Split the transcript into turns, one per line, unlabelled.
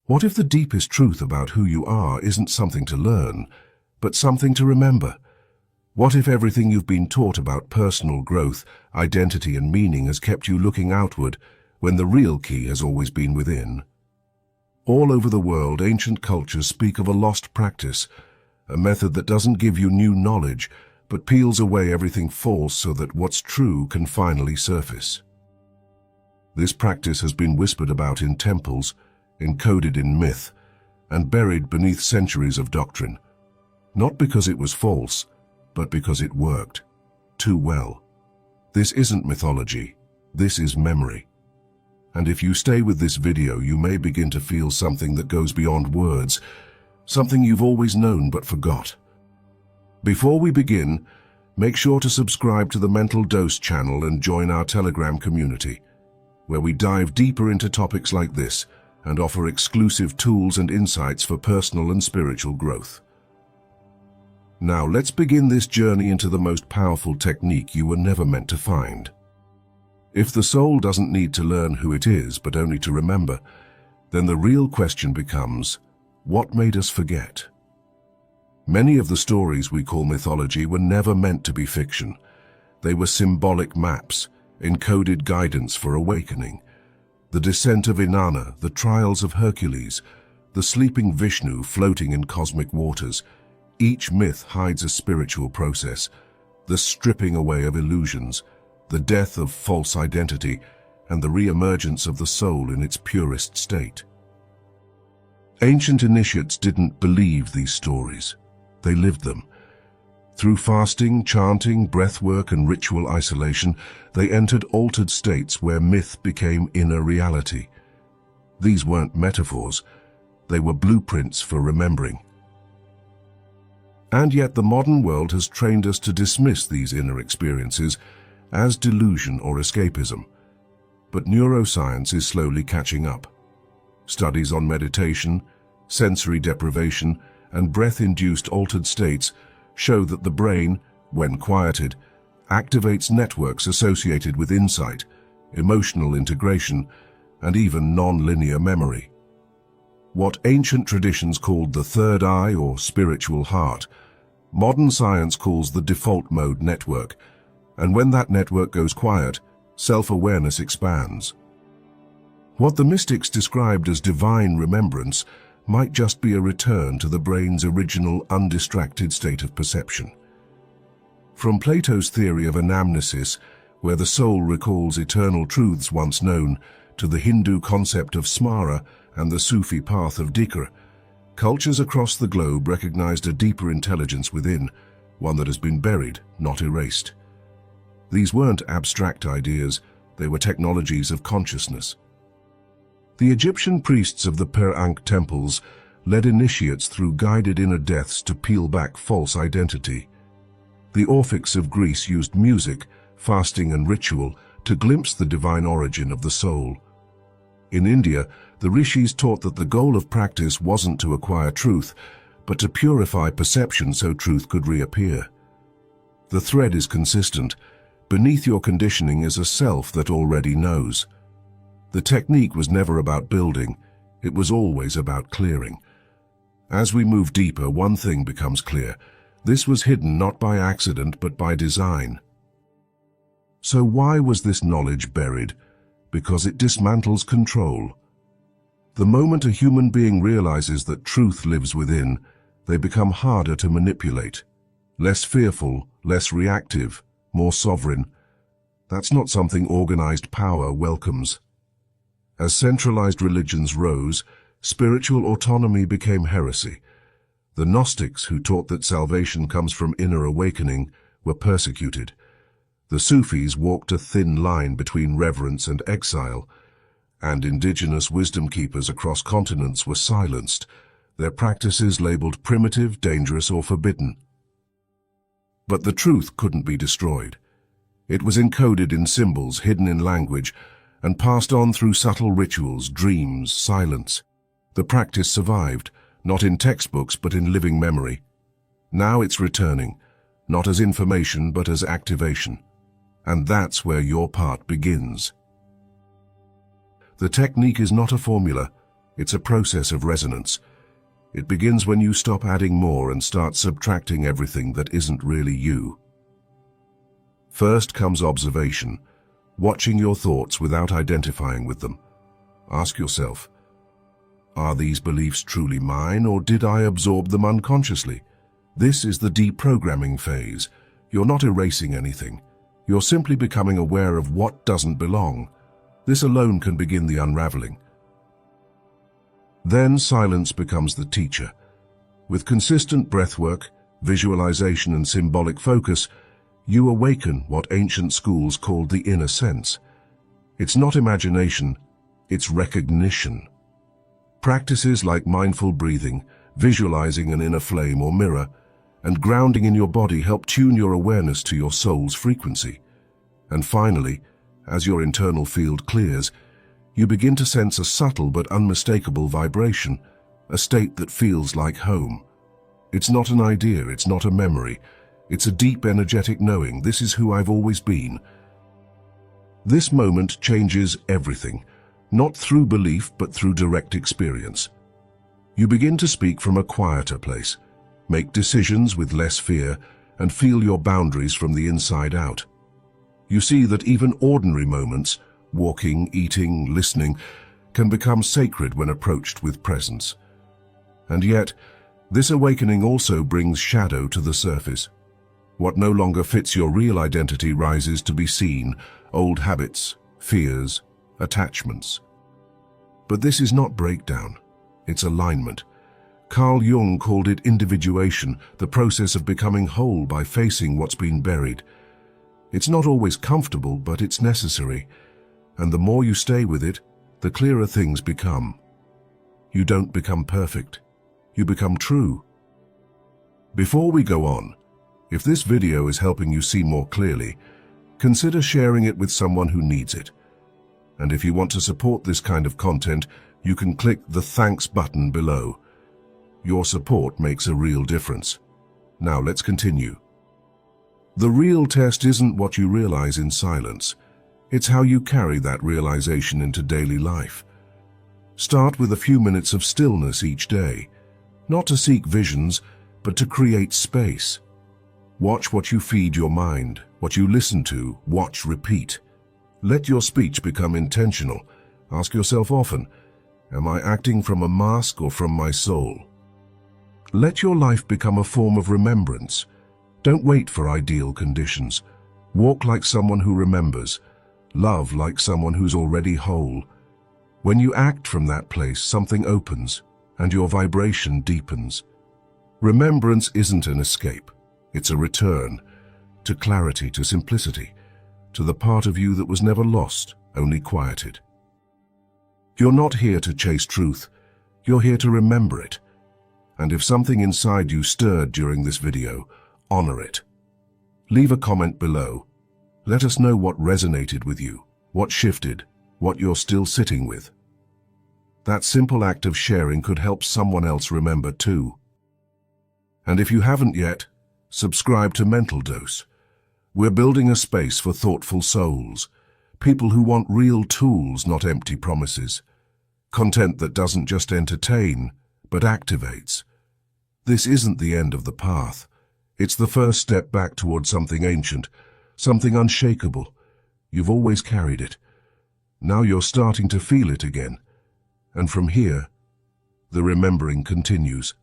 What if the deepest truth about who you are isn't something to learn, but something to remember? What if everything you've been taught about personal growth, identity and meaning has kept you looking outward, when the real key has always been within? All over the world, ancient cultures speak of a lost practice, a method that doesn't give you new knowledge, but peels away everything false so that what's true can finally surface. This practice has been whispered about in temples, encoded in myth, and buried beneath centuries of doctrine. Not because it was false, but because it worked too well. This isn't mythology, this is memory. And if you stay with this video, you may begin to feel something that goes beyond words, something you've always known but forgot. Before we begin, make sure to subscribe to the Mental Dose channel and join our Telegram community, where we dive deeper into topics like this and offer exclusive tools and insights for personal and spiritual growth. Now let's begin this journey into the most powerful technique you were never meant to find. If the soul doesn't need to learn who it is, but only to remember, then the real question becomes, what made us forget? Many of the stories we call mythology were never meant to be fiction. They were symbolic maps, encoded guidance for awakening. The descent of Inanna, the trials of Hercules, the sleeping Vishnu floating in cosmic waters. Each myth hides a spiritual process, the stripping away of illusions, the death of false identity, and the re-emergence of the soul in its purest state. Ancient initiates didn't believe these stories. They lived them. Through fasting, chanting, breathwork, and ritual isolation, they entered altered states where myth became inner reality. These weren't metaphors. They were blueprints for remembering. And yet the modern world has trained us to dismiss these inner experiences as delusion or escapism. But neuroscience is slowly catching up. Studies on meditation, sensory deprivation, and breath-induced altered states show that the brain, when quieted, activates networks associated with insight, emotional integration, and even non-linear memory. What ancient traditions called the third eye or spiritual heart, modern science calls the default mode network, and when that network goes quiet, self-awareness expands. What the mystics described as divine remembrance might just be a return to the brain's original undistracted state of perception. From Plato's theory of anamnesis, where the soul recalls eternal truths once known, to the Hindu concept of smara and the Sufi path of dhikr, cultures across the globe recognized a deeper intelligence within, one that has been buried, not erased. These weren't abstract ideas, they were technologies of consciousness. The Egyptian priests of the Per-Ankh temples led initiates through guided inner deaths to peel back false identity. The Orphics of Greece used music, fasting and ritual to glimpse the divine origin of the soul. In India, the rishis taught that the goal of practice wasn't to acquire truth, but to purify perception so truth could reappear. The thread is consistent. Beneath your conditioning is a self that already knows. The technique was never about building, it was always about clearing. As we move deeper, one thing becomes clear. This was hidden not by accident, but by design. So why was this knowledge buried? Because it dismantles control. The moment a human being realizes that truth lives within, they become harder to manipulate. Less fearful, less reactive, more sovereign. That's not something organized power welcomes. As centralized religions rose, spiritual autonomy became heresy. The Gnostics, who taught that salvation comes from inner awakening, were persecuted. The Sufis walked a thin line between reverence and exile, and indigenous wisdom keepers across continents were silenced, their practices labeled primitive, dangerous, or forbidden. But the truth couldn't be destroyed. It was encoded in symbols, hidden in language, and passed on through subtle rituals, dreams, silence. The practice survived, not in textbooks but in living memory. Now it's returning, not as information but as activation. And that's where your part begins. The technique is not a formula, It's a process of resonance. It begins when you stop adding more and start subtracting everything that isn't really you. First comes observation, watching your thoughts without identifying with them. Ask yourself, are these beliefs truly mine, or did I absorb them unconsciously? This is the deprogramming phase. You're not erasing anything. You're simply becoming aware of what doesn't belong. This alone can begin the unraveling. Then silence becomes the teacher. With consistent breathwork, visualization, and symbolic focus, you awaken what ancient schools called the inner sense. It's not imagination, it's recognition. Practices like mindful breathing, visualizing an inner flame or mirror, and grounding in your body help tune your awareness to your soul's frequency. And finally, as your internal field clears, you begin to sense a subtle but unmistakable vibration, a state that feels like home. It's not an idea, it's not a memory. It's a deep, energetic knowing, this is who I've always been. This moment changes everything, not through belief but through direct experience. You begin to speak from a quieter place, make decisions with less fear, and feel your boundaries from the inside out. You see that even ordinary moments, walking, eating, listening, can become sacred when approached with presence. And yet, this awakening also brings shadow to the surface. What no longer fits your real identity rises to be seen: old habits, fears, attachments. But this is not breakdown, it's alignment. Carl Jung called it individuation, the process of becoming whole by facing what's been buried. It's not always comfortable, but it's necessary. And the more you stay with it, the clearer things become. You don't become perfect, you become true. Before we go on, if this video is helping you see more clearly, consider sharing it with someone who needs it. And if you want to support this kind of content, you can click the thanks button below. Your support makes a real difference. Now let's continue. The real test isn't what you realize in silence. It's how you carry that realization into daily life. Start with a few minutes of stillness each day, not to seek visions, but to create space. Watch what you feed your mind, what you listen to, watch, repeat. Let your speech become intentional. Ask yourself often, am I acting from a mask or from my soul? Let your life become a form of remembrance. Don't wait for ideal conditions. Walk like someone who remembers. Love like someone who's already whole. When you act from that place, something opens, and your vibration deepens. Remembrance isn't an escape. It's a return to clarity, to simplicity, to the part of you that was never lost, only quieted. You're not here to chase truth. You're here to remember it. And if something inside you stirred during this video, honor it. Leave a comment below. Let us know what resonated with you, what shifted, what you're still sitting with. That simple act of sharing could help someone else remember too. And if you haven't yet, subscribe to Mental Dose. We're building a space for thoughtful souls, people who want real tools, not empty promises. Content that doesn't just entertain, but activates. This isn't the end of the path. It's the first step back toward something ancient, something unshakable. You've always carried it. Now you're starting to feel it again. And from here, the remembering continues.